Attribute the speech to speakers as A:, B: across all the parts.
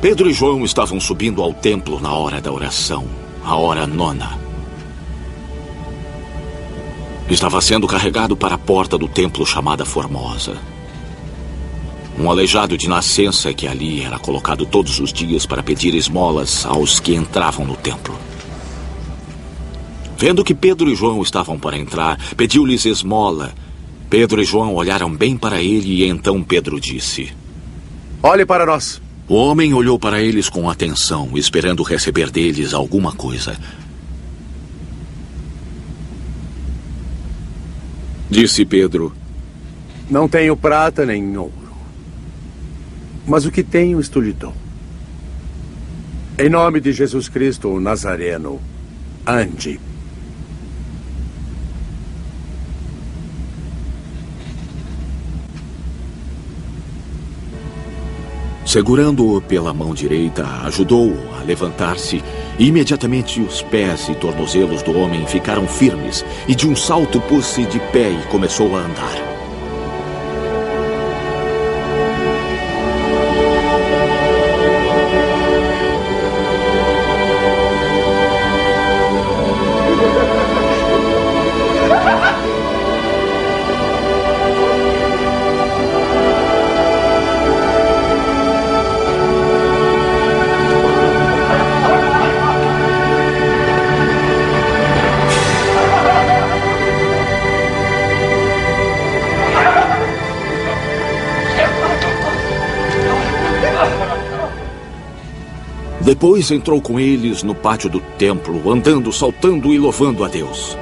A: Pedro e João estavam subindo ao templo na hora da oração, a hora nona. Estava sendo carregado para a porta do templo chamada Formosa. Um aleijado de nascença que ali era colocado todos os dias para pedir esmolas aos que entravam no templo. Vendo que Pedro e João estavam para entrar, pediu-lhes esmola. Pedro e João olharam bem para ele e então Pedro disse:
B: Olhe para nós.
A: O homem olhou para eles com atenção, esperando receber deles alguma coisa. Disse Pedro:
B: Não tenho prata nem ouro, mas o que tenho isto lhe dou. Em nome de Jesus Cristo, o Nazareno, ande.
A: Segurando-o pela mão direita, ajudou-o a levantar-se e imediatamente os pés e tornozelos do homem ficaram firmes e de um salto pôs-se de pé e começou a andar. Depois entrou com eles no pátio do templo, andando, saltando e louvando a Deus.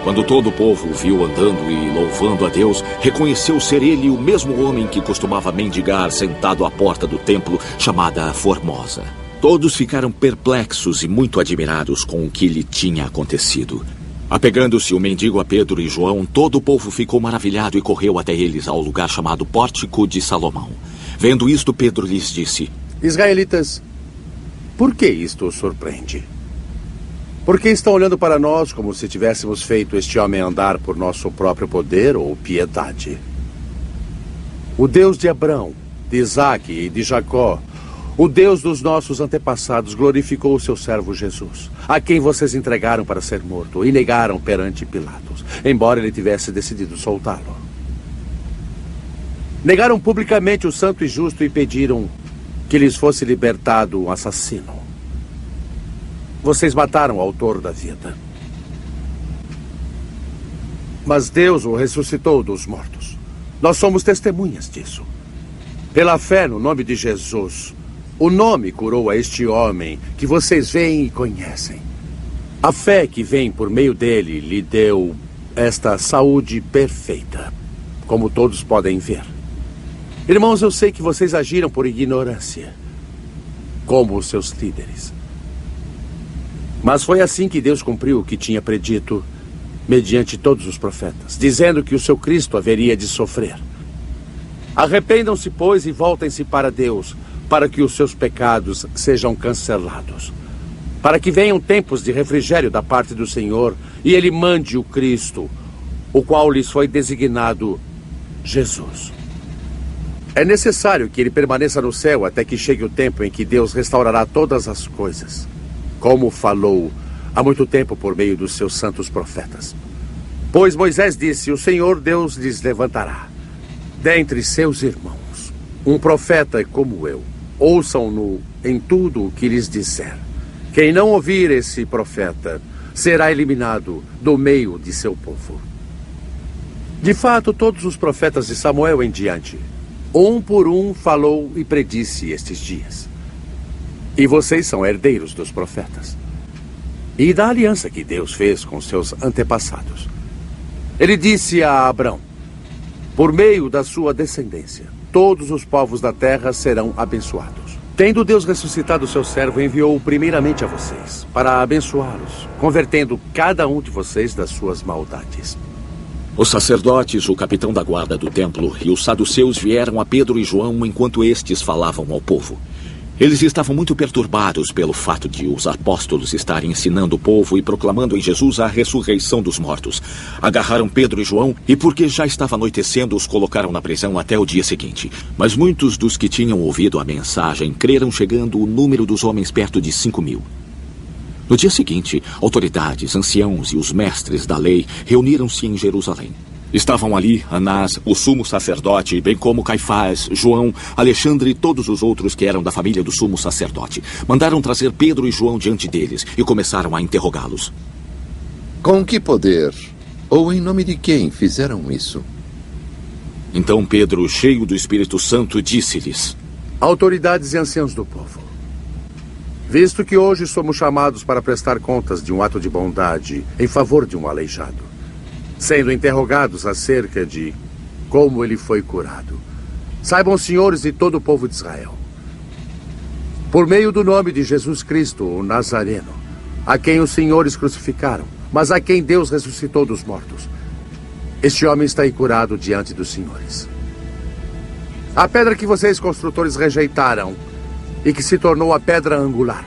A: Quando todo o povo o viu andando e louvando a Deus, reconheceu ser ele o mesmo homem que costumava mendigar sentado à porta do templo, chamada Formosa. Todos ficaram perplexos e muito admirados com o que lhe tinha acontecido. Apegando-se o mendigo a Pedro e João, todo o povo ficou maravilhado e correu até eles ao lugar chamado Pórtico de Salomão. Vendo isto, Pedro lhes disse:
B: Israelitas, por que isto os surpreende? Por que estão olhando para nós como se tivéssemos feito este homem andar por nosso próprio poder ou piedade? O Deus de Abraão, de Isaque e de Jacó, o Deus dos nossos antepassados, glorificou o seu servo Jesus, a quem vocês entregaram para ser morto e negaram perante Pilatos, embora ele tivesse decidido soltá-lo. Negaram publicamente o santo e justo e pediram que lhes fosse libertado um assassino. Vocês mataram o autor da vida. Mas Deus o ressuscitou dos mortos. Nós somos testemunhas disso. Pela fé no nome de Jesus, o nome curou a este homem que vocês veem e conhecem. A fé que vem por meio dele lhe deu esta saúde perfeita, como todos podem ver. Irmãos, eu sei que vocês agiram por ignorância, como os seus líderes. Mas foi assim que Deus cumpriu o que tinha predito mediante todos os profetas, dizendo que o seu Cristo haveria de sofrer. Arrependam-se, pois, e voltem-se para Deus, para que os seus pecados sejam cancelados, para que venham tempos de refrigério da parte do Senhor e Ele mande o Cristo, o qual lhes foi designado Jesus. É necessário que ele permaneça no céu até que chegue o tempo em que Deus restaurará todas as coisas, como falou há muito tempo por meio dos seus santos profetas. Pois Moisés disse: o Senhor Deus lhes levantará dentre seus irmãos um profeta como eu. Ouçam-no em tudo o que lhes disser. Quem não ouvir esse profeta será eliminado do meio de seu povo. De fato, todos os profetas de Samuel em diante, um por um, falou e predisse estes dias. E vocês são herdeiros dos profetas e da aliança que Deus fez com seus antepassados. Ele disse a Abrão: por meio da sua descendência, todos os povos da terra serão abençoados. Tendo Deus ressuscitado o seu servo, enviou-o primeiramente a vocês, para abençoá-los, convertendo cada um de vocês das suas maldades.
A: Os sacerdotes, o capitão da guarda do templo e os saduceus vieram a Pedro e João enquanto estes falavam ao povo. Eles estavam muito perturbados pelo fato de os apóstolos estarem ensinando o povo e proclamando em Jesus a ressurreição dos mortos. Agarraram Pedro e João e, porque já estava anoitecendo, os colocaram na prisão até o dia seguinte. Mas muitos dos que tinham ouvido a mensagem creram, chegando o número dos homens perto de 5.000. No dia seguinte, autoridades, anciãos e os mestres da lei reuniram-se em Jerusalém. Estavam ali Anás, o sumo sacerdote, bem como Caifás, João, Alexandre e todos os outros que eram da família do sumo sacerdote. Mandaram trazer Pedro e João diante deles e começaram a interrogá-los.
C: Com que poder ou em nome de quem fizeram isso?
A: Então Pedro, cheio do Espírito Santo, disse-lhes:
B: Autoridades e anciãos do povo, visto que hoje somos chamados para prestar contas de um ato de bondade em favor de um aleijado, sendo interrogados acerca de como ele foi curado, saibam, senhores e todo o povo de Israel, por meio do nome de Jesus Cristo, o Nazareno, a quem os senhores crucificaram, mas a quem Deus ressuscitou dos mortos, este homem está aí curado diante dos senhores. A pedra que vocês, construtores, rejeitaram e que se tornou a pedra angular.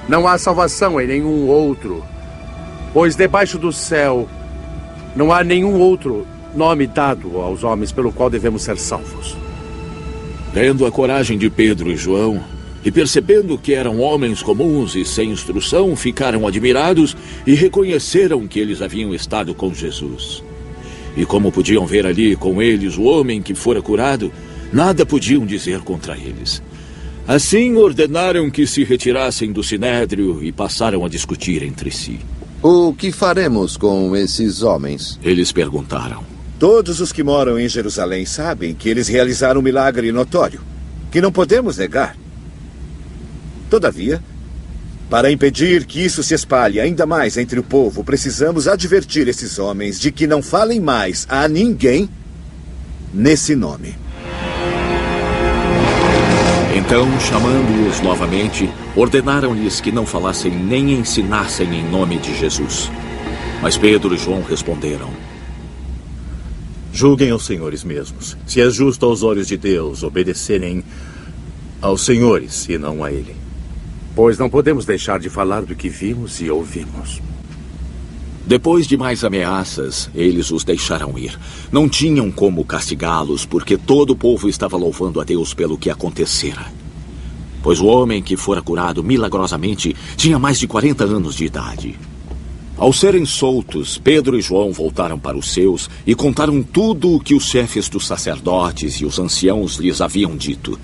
B: Não há salvação em nenhum outro, pois debaixo do céu não há nenhum outro nome dado aos homens pelo qual devemos ser salvos.
A: Vendo a coragem de Pedro e João, e percebendo que eram homens comuns e sem instrução, ficaram admirados e reconheceram que eles haviam estado com Jesus. E como podiam ver ali com eles o homem que fora curado, nada podiam dizer contra eles. Assim ordenaram que se retirassem do sinédrio e passaram a discutir entre si.
C: O que faremos com esses homens?
A: Eles perguntaram.
D: Todos os que moram em Jerusalém sabem que eles realizaram um milagre notório, que não podemos negar. Todavia, para impedir que isso se espalhe ainda mais entre o povo, precisamos advertir esses homens de que não falem mais a ninguém nesse nome.
A: Então, chamando-os novamente, ordenaram-lhes que não falassem nem ensinassem em nome de Jesus. Mas Pedro e João responderam:
E: Julguem aos senhores mesmos, se é justo aos olhos de Deus obedecerem aos senhores e não a ele.
B: Pois não podemos deixar de falar do que vimos e ouvimos.
A: Depois de mais ameaças, eles os deixaram ir. Não tinham como castigá-los, porque todo o povo estava louvando a Deus pelo que acontecera. Pois o homem que fora curado milagrosamente tinha mais de 40 anos de idade. Ao serem soltos, Pedro e João voltaram para os seus e contaram tudo o que os chefes dos sacerdotes e os anciãos lhes haviam dito.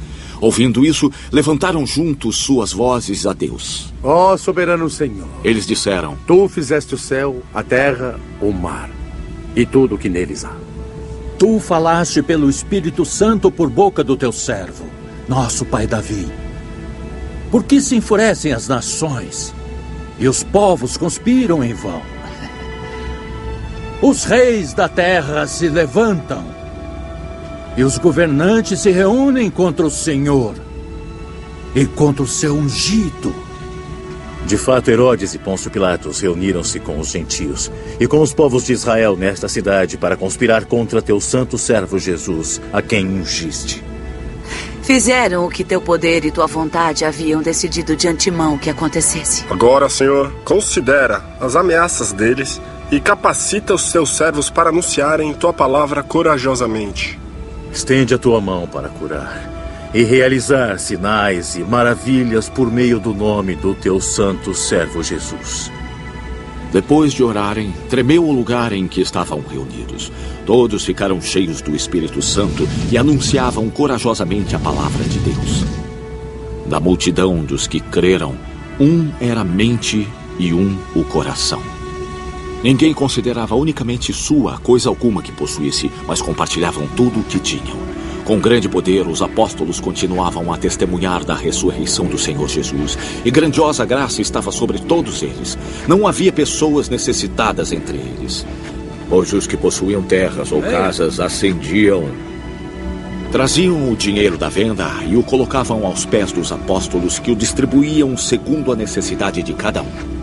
A: Ouvindo isso, levantaram juntos suas vozes a Deus.
B: Ó soberano Senhor,
A: eles disseram:
B: Tu fizeste o céu, a terra, o mar e tudo o que neles há.
F: Tu falaste pelo Espírito Santo por boca do teu servo, nosso pai Davi. Por que se enfurecem as nações e os povos conspiram em vão? Os reis da terra se levantam e os governantes se reúnem contra o Senhor e contra o seu ungido.
E: De fato, Herodes e Pôncio Pilatos reuniram-se com os gentios e com os povos de Israel nesta cidade para conspirar contra teu santo servo Jesus, a quem ungiste.
G: Fizeram o que teu poder e tua vontade haviam decidido de antemão que acontecesse.
H: Agora, Senhor, considera as ameaças deles e capacita os teus servos para anunciarem tua palavra corajosamente.
E: Estende a tua mão para curar e realizar sinais e maravilhas por meio do nome do teu santo servo Jesus.
A: Depois de orarem, tremeu o lugar em que estavam reunidos. Todos ficaram cheios do Espírito Santo e anunciavam corajosamente a palavra de Deus. Da multidão dos que creram, um era a mente e um o coração. Ninguém considerava unicamente sua coisa alguma que possuísse, mas compartilhavam tudo o que tinham. Com grande poder, os apóstolos continuavam a testemunhar da ressurreição do Senhor Jesus, e grandiosa graça estava sobre todos eles. Não havia pessoas necessitadas entre eles, pois os que possuíam terras ou casas ascendiam. Traziam o dinheiro da venda e o colocavam aos pés dos apóstolos, que o distribuíam segundo a necessidade de cada um.